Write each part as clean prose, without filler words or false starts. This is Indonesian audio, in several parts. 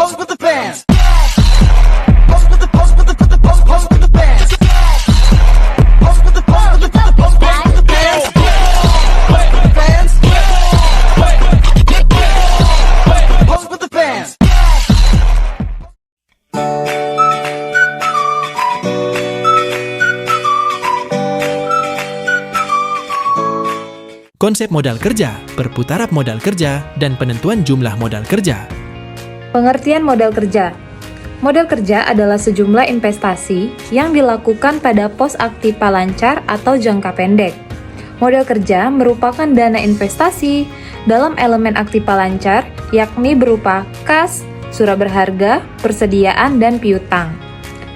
Pose with the bands. Pose with the pose with the pose with the bands. Pose with the pose with the pose with the bands. Pose with the bands. Pose with the bands. Konsep modal kerja, perputaran modal kerja, dan penentuan jumlah modal kerja. Pengertian modal kerja. Modal kerja adalah sejumlah investasi yang dilakukan pada pos aktiva lancar atau jangka pendek. Modal kerja merupakan dana investasi dalam elemen aktiva lancar, yakni berupa kas, surat berharga, persediaan, dan piutang.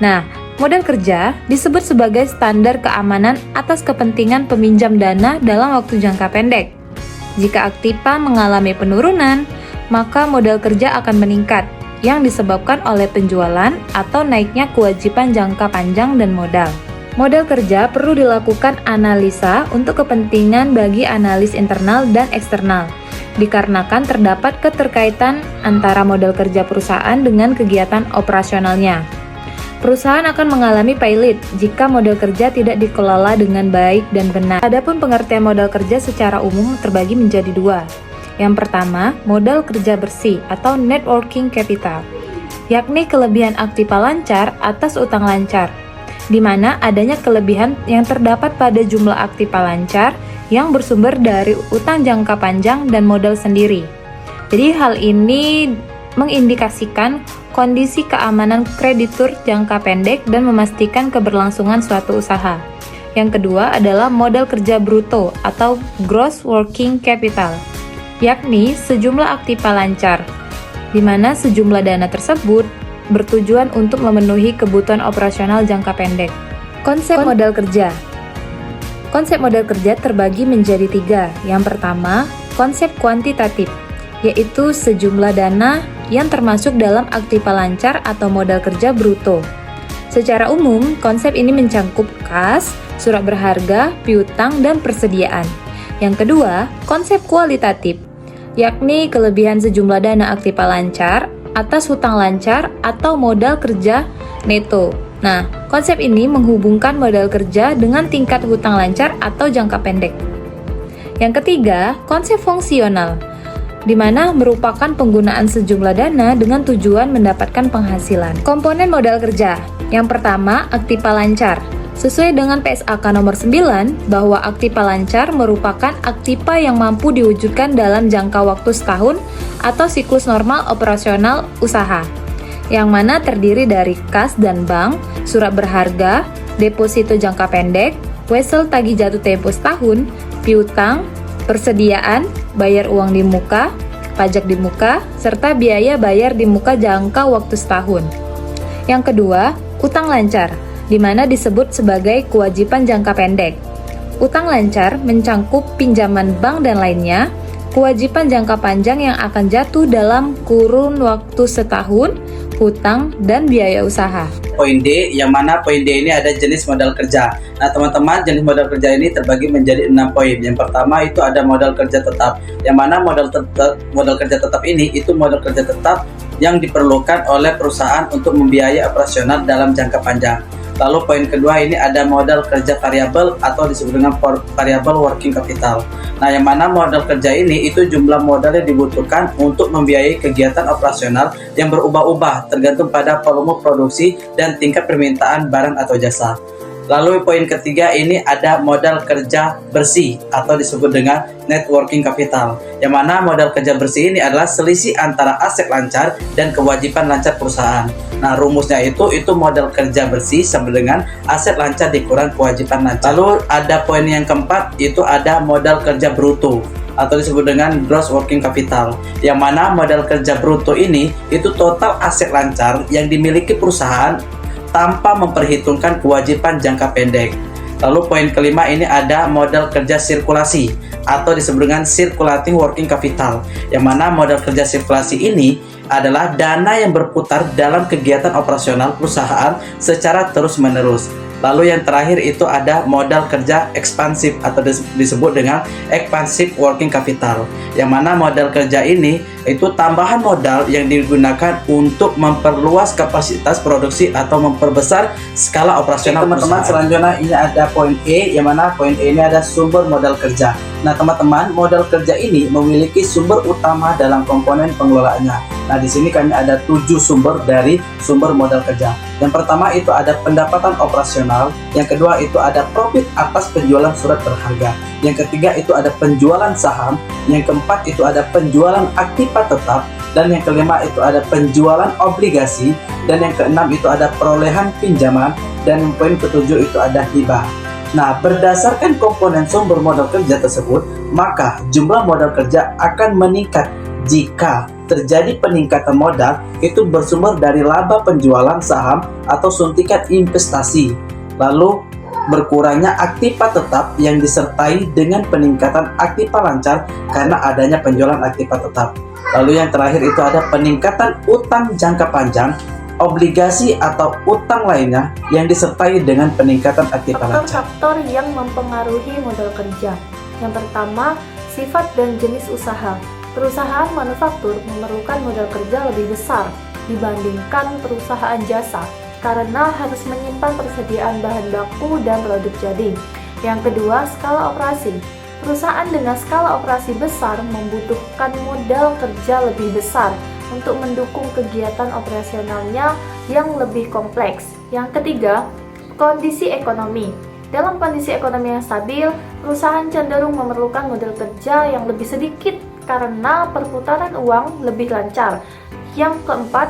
Nah, modal kerja disebut sebagai standar keamanan atas kepentingan peminjam dana dalam waktu jangka pendek. Jika aktiva mengalami penurunan, maka modal kerja akan meningkat, yang disebabkan oleh penjualan atau naiknya kewajiban jangka panjang dan modal. Modal kerja perlu dilakukan analisa untuk kepentingan bagi analis internal dan eksternal, dikarenakan terdapat keterkaitan antara modal kerja perusahaan dengan kegiatan operasionalnya. Perusahaan akan mengalami pailit jika modal kerja tidak dikelola dengan baik dan benar. Adapun pengertian modal kerja secara umum terbagi menjadi dua. Yang pertama, modal kerja bersih atau net working capital, yakni kelebihan aktiva lancar atas utang lancar, di mana adanya kelebihan yang terdapat pada jumlah aktiva lancar yang bersumber dari utang jangka panjang dan modal sendiri. Jadi hal ini mengindikasikan kondisi keamanan kreditur jangka pendek dan memastikan keberlangsungan suatu usaha. Yang kedua adalah modal kerja bruto atau gross working capital, yakni sejumlah aktiva lancar, di mana sejumlah dana tersebut bertujuan untuk memenuhi kebutuhan operasional jangka pendek. Konsep modal kerja. Konsep modal kerja terbagi menjadi tiga. Yang pertama, konsep kuantitatif, yaitu sejumlah dana yang termasuk dalam aktiva lancar atau modal kerja bruto. Secara umum, konsep ini mencakup kas, surat berharga, piutang, dan persediaan. Yang kedua, konsep kualitatif, yakni kelebihan sejumlah dana aktiva lancar atas hutang lancar atau modal kerja neto. Nah, konsep ini menghubungkan modal kerja dengan tingkat hutang lancar atau jangka pendek. Yang ketiga, konsep fungsional, di mana merupakan penggunaan sejumlah dana dengan tujuan mendapatkan penghasilan. Komponen modal kerja. Yang pertama, aktiva lancar. Sesuai dengan PSAK nomor 9, bahwa aktiva lancar merupakan aktiva yang mampu diwujudkan dalam jangka waktu setahun atau siklus normal operasional usaha, yang mana terdiri dari kas dan bank, surat berharga, deposito jangka pendek, wesel tagih jatuh tempo setahun, piutang, persediaan, bayar uang di muka, pajak di muka, serta biaya bayar di muka jangka waktu setahun. Yang kedua, utang lancar, di mana disebut sebagai kewajiban jangka pendek. Utang lancar mencakup pinjaman bank dan lainnya, kewajiban jangka panjang yang akan jatuh dalam kurun waktu setahun, hutang, dan biaya usaha. Poin D, yang mana poin D ini ada jenis modal kerja. Nah teman-teman, jenis modal kerja ini terbagi menjadi 6 poin. Yang pertama itu ada modal kerja tetap, yang mana modal kerja tetap ini itu modal kerja tetap yang diperlukan oleh perusahaan untuk membiayai operasional dalam jangka panjang. Lalu poin kedua ini ada modal kerja variabel atau disebut dengan variable working capital. Nah, yang mana modal kerja ini itu jumlah modal yang dibutuhkan untuk membiayai kegiatan operasional yang berubah-ubah tergantung pada volume produksi dan tingkat permintaan barang atau jasa. Lalu poin ketiga ini ada modal kerja bersih atau disebut dengan net working capital, yang mana modal kerja bersih ini adalah selisih antara aset lancar dan kewajiban lancar perusahaan. Nah, rumusnya itu modal kerja bersih sama dengan aset lancar dikurang kewajiban lancar. Lalu ada poin yang keempat, itu ada modal kerja bruto atau disebut dengan gross working capital, yang mana modal kerja bruto ini itu total aset lancar yang dimiliki perusahaan tanpa memperhitungkan kewajiban jangka pendek. Lalu poin kelima ini ada modal kerja sirkulasi atau disebut dengan circulating working capital, yang mana modal kerja sirkulasi ini adalah dana yang berputar dalam kegiatan operasional perusahaan secara terus-menerus. Lalu yang terakhir itu ada modal kerja ekspansif atau disebut dengan expansive working capital, yang mana modal kerja ini Itu tambahan modal yang digunakan untuk memperluas kapasitas produksi atau memperbesar skala operasional. Teman-teman, selanjutnya ini ada poin E, yang mana poin E ini ada sumber modal kerja. Nah teman-teman, modal kerja ini memiliki sumber utama dalam komponen pengelolaannya. Nah di sini kami ada 7 sumber dari sumber modal kerja. Yang pertama itu ada pendapatan operasional, yang kedua itu ada profit atas penjualan surat berharga, yang ketiga itu ada penjualan saham, yang keempat itu ada penjualan aktiva tetap, dan yang kelima itu ada penjualan obligasi, dan yang keenam itu ada perolehan pinjaman, dan yang poin ketujuh itu ada hibah. Nah, berdasarkan komponen sumber modal kerja tersebut, maka jumlah modal kerja akan meningkat jika terjadi peningkatan modal itu bersumber dari laba penjualan saham atau suntikan investasi, lalu berkurangnya aktiva tetap yang disertai dengan peningkatan aktiva lancar karena adanya penjualan aktiva tetap. Lalu yang terakhir itu ada peningkatan utang jangka panjang, obligasi atau utang lainnya yang disertai dengan peningkatan aktiva lancar. Faktor-faktor yang mempengaruhi modal kerja. Yang pertama, sifat dan jenis usaha. Perusahaan manufaktur memerlukan modal kerja lebih besar dibandingkan perusahaan jasa karena harus menyimpan persediaan bahan baku dan produk jadi. Yang kedua, skala operasi. Perusahaan dengan skala operasi besar membutuhkan modal kerja lebih besar untuk mendukung kegiatan operasionalnya yang lebih kompleks. Yang ketiga, kondisi ekonomi. Dalam kondisi ekonomi yang stabil, perusahaan cenderung memerlukan modal kerja yang lebih sedikit karena perputaran uang lebih lancar. Yang keempat,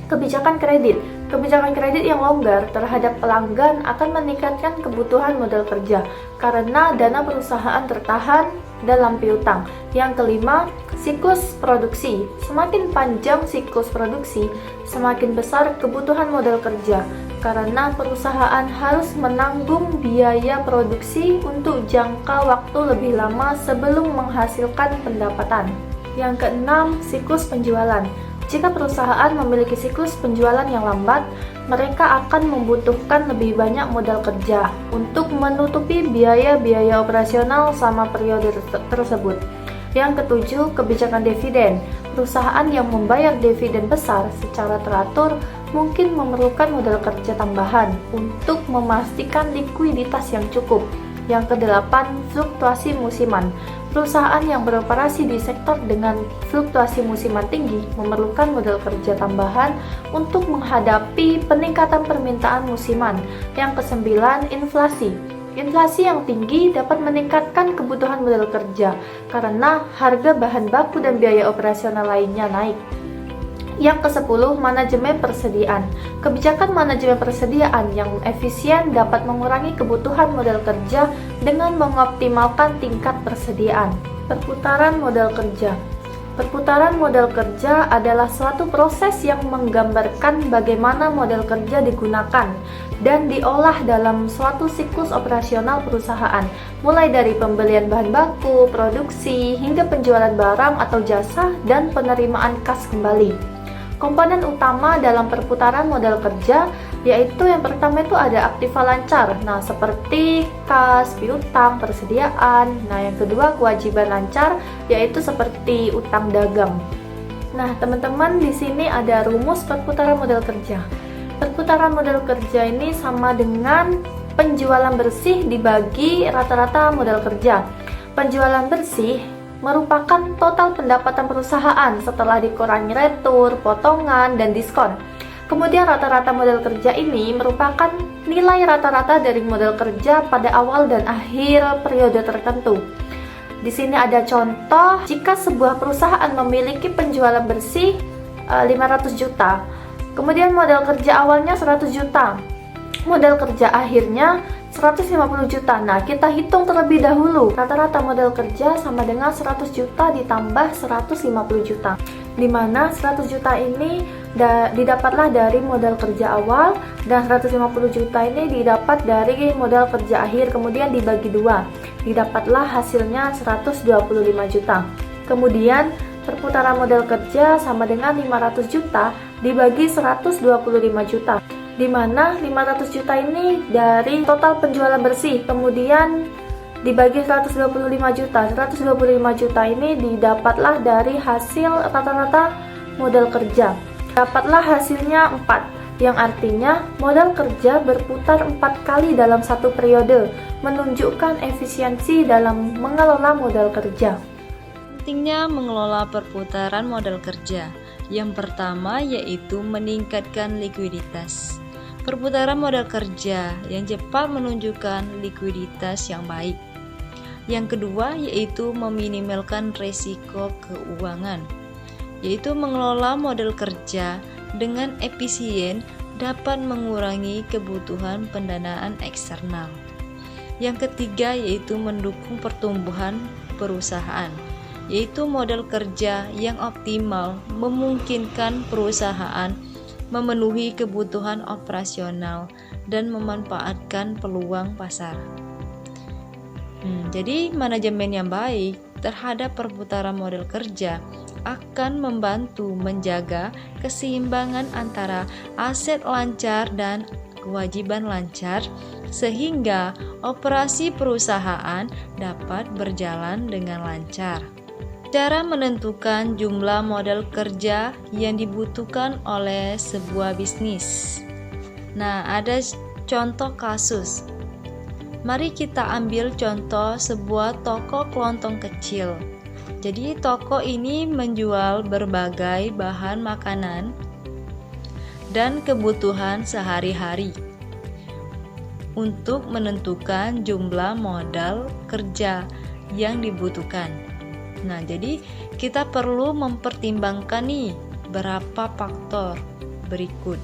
kebijakan kredit. Kebijakan kredit yang longgar terhadap pelanggan akan meningkatkan kebutuhan modal kerja karena dana perusahaan tertahan dalam piutang. Yang kelima, siklus produksi. Semakin panjang siklus produksi, semakin besar kebutuhan modal kerja karena perusahaan harus menanggung biaya produksi untuk jangka waktu lebih lama sebelum menghasilkan pendapatan. Yang keenam, siklus penjualan. Jika perusahaan memiliki siklus penjualan yang lambat, mereka akan membutuhkan lebih banyak modal kerja untuk menutupi biaya-biaya operasional selama periode tersebut. Yang ketujuh, kebijakan dividen. Perusahaan yang membayar dividen besar secara teratur mungkin memerlukan modal kerja tambahan untuk memastikan likuiditas yang cukup. Yang kedelapan, fluktuasi musiman. Perusahaan yang beroperasi di sektor dengan fluktuasi musiman tinggi memerlukan modal kerja tambahan untuk menghadapi peningkatan permintaan musiman. Yang kesembilan, inflasi. Inflasi yang tinggi dapat meningkatkan kebutuhan modal kerja karena harga bahan baku dan biaya operasional lainnya naik. Yang ke-10, manajemen persediaan. Kebijakan manajemen persediaan yang efisien dapat mengurangi kebutuhan modal kerja dengan mengoptimalkan tingkat persediaan. Perputaran modal kerja. Perputaran modal kerja adalah suatu proses yang menggambarkan bagaimana modal kerja digunakan dan diolah dalam suatu siklus operasional perusahaan, mulai dari pembelian bahan baku, produksi, hingga penjualan barang atau jasa dan penerimaan kas kembali. Komponen utama dalam perputaran modal kerja yaitu yang pertama itu ada aktiva lancar, nah seperti kas, piutang, persediaan. Nah yang kedua kewajiban lancar yaitu seperti utang dagang. Nah teman-teman, di sini ada rumus perputaran modal kerja. Perputaran modal kerja ini sama dengan penjualan bersih dibagi rata-rata modal kerja. Penjualan bersih merupakan total pendapatan perusahaan setelah dikurangi retur, potongan, dan diskon. Kemudian rata-rata modal kerja ini merupakan nilai rata-rata dari modal kerja pada awal dan akhir periode tertentu. Di sini ada contoh, jika sebuah perusahaan memiliki penjualan bersih 500 juta, kemudian modal kerja awalnya 100 juta, modal kerja akhirnya 150 juta. Nah, kita hitung terlebih dahulu. Rata-rata modal kerja sama dengan 100 juta ditambah 150 juta. Di mana 100 juta ini didapatlah dari modal kerja awal dan 150 juta ini didapat dari modal kerja akhir, kemudian dibagi dua. Didapatlah hasilnya 125 juta. Kemudian perputaran modal kerja sama dengan 500 juta dibagi 125 juta. Di mana 500 juta ini dari total penjualan bersih, kemudian dibagi 125 juta. 125 juta ini didapatlah dari hasil rata-rata modal kerja. Dapatlah hasilnya 4, yang artinya modal kerja berputar 4 kali dalam satu periode, menunjukkan efisiensi dalam mengelola modal kerja. Pentingnya mengelola perputaran modal kerja. Yang pertama yaitu meningkatkan likuiditas. Perputaran modal kerja yang cepat menunjukkan likuiditas yang baik. Yang kedua yaitu meminimalkan risiko keuangan, yaitu mengelola modal kerja dengan efisien dapat mengurangi kebutuhan pendanaan eksternal. Yang ketiga yaitu mendukung pertumbuhan perusahaan, yaitu modal kerja yang optimal memungkinkan perusahaan memenuhi kebutuhan operasional dan memanfaatkan peluang pasar. Jadi manajemen yang baik terhadap perputaran modal kerja akan membantu menjaga keseimbangan antara aset lancar dan kewajiban lancar, sehingga operasi perusahaan dapat berjalan dengan lancar. Cara menentukan jumlah modal kerja yang dibutuhkan oleh sebuah bisnis. Nah, ada contoh kasus. Mari kita ambil contoh sebuah toko kelontong kecil. Jadi, toko ini menjual berbagai bahan makanan dan kebutuhan sehari-hari. Untuk menentukan jumlah modal kerja yang dibutuhkan. Nah, jadi kita perlu mempertimbangkan nih berapa faktor berikut.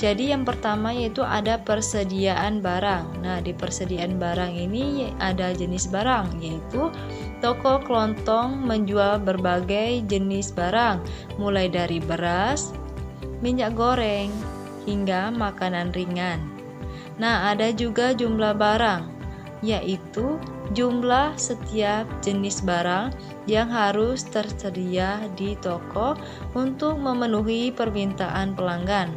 Jadi yang pertama yaitu ada persediaan barang. Nah, di persediaan barang ini ada jenis barang, yaitu toko kelontong menjual berbagai jenis barang, mulai dari beras, minyak goreng, hingga makanan ringan. Nah, ada juga jumlah barang, yaitu jumlah setiap jenis barang yang harus tersedia di toko untuk memenuhi permintaan pelanggan.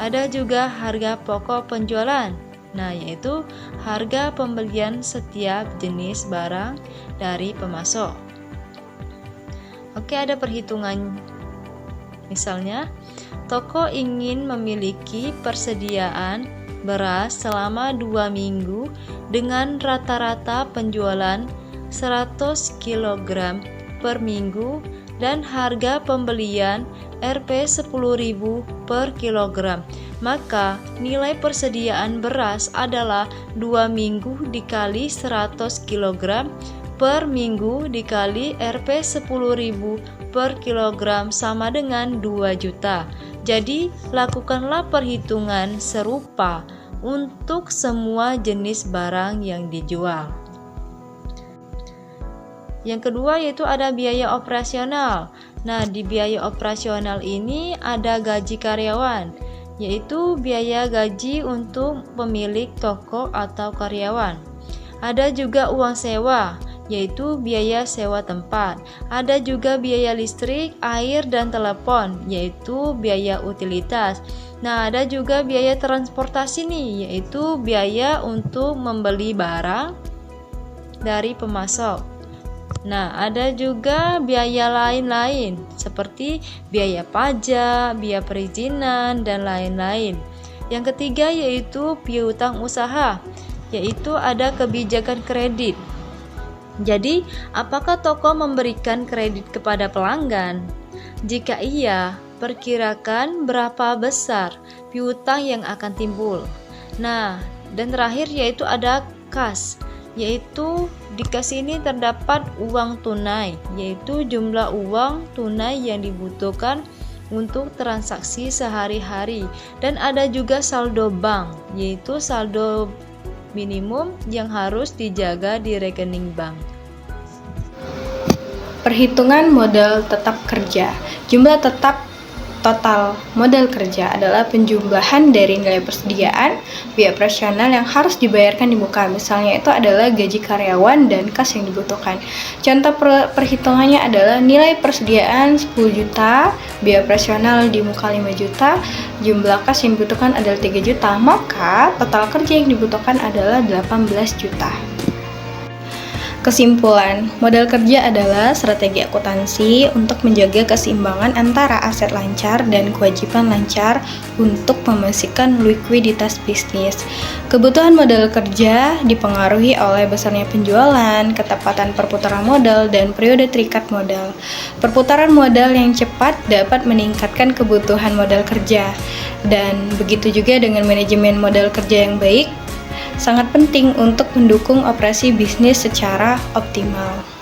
Ada juga harga pokok penjualan, nah yaitu harga pembelian setiap jenis barang dari pemasok. Oke, ada perhitungan. Misalnya, toko ingin memiliki persediaan beras selama 2 minggu dengan rata-rata penjualan 100 kg per minggu dan harga pembelian Rp 10.000 per kilogram. Maka nilai persediaan beras adalah 2 minggu dikali 100 kg per minggu dikali Rp 10.000 per kilogram sama dengan 2 juta. Jadi, lakukanlah perhitungan serupa untuk semua jenis barang yang dijual. Yang kedua yaitu ada biaya operasional. Nah, di biaya operasional ini ada gaji karyawan, yaitu biaya gaji untuk pemilik toko atau karyawan. Ada juga uang sewa, yaitu biaya sewa tempat. Ada juga biaya listrik, air, dan telepon, yaitu biaya utilitas. Nah, ada juga biaya transportasi nih, yaitu biaya untuk membeli barang dari pemasok. Nah, ada juga biaya lain-lain seperti biaya pajak, biaya perizinan, dan lain-lain. Yang ketiga yaitu piutang usaha, yaitu ada kebijakan kredit. Jadi, apakah toko memberikan kredit kepada pelanggan? Jika iya, perkirakan berapa besar piutang yang akan timbul. Nah, dan terakhir yaitu ada kas, yaitu di kas ini terdapat uang tunai, yaitu jumlah uang tunai yang dibutuhkan untuk transaksi sehari-hari. Dan ada juga saldo bank, yaitu saldo minimum yang harus dijaga di rekening bank. Perhitungan modal tetap kerja. Jumlah tetap Total modal kerja adalah penjumlahan dari nilai persediaan, biaya operasional yang harus dibayarkan di muka. Misalnya itu adalah gaji karyawan dan kas yang dibutuhkan. Contoh perhitungannya adalah nilai persediaan 10 juta, biaya operasional di muka 5 juta, jumlah kas yang dibutuhkan adalah 3 juta, maka total kerja yang dibutuhkan adalah 18 juta. Kesimpulan, modal kerja adalah strategi akuntansi untuk menjaga keseimbangan antara aset lancar dan kewajiban lancar untuk memastikan likuiditas bisnis. Kebutuhan modal kerja dipengaruhi oleh besarnya penjualan, ketepatan perputaran modal, dan periode terikat modal. Perputaran modal yang cepat dapat meningkatkan kebutuhan modal kerja, dan begitu juga dengan manajemen modal kerja yang baik sangat penting untuk mendukung operasi bisnis secara optimal.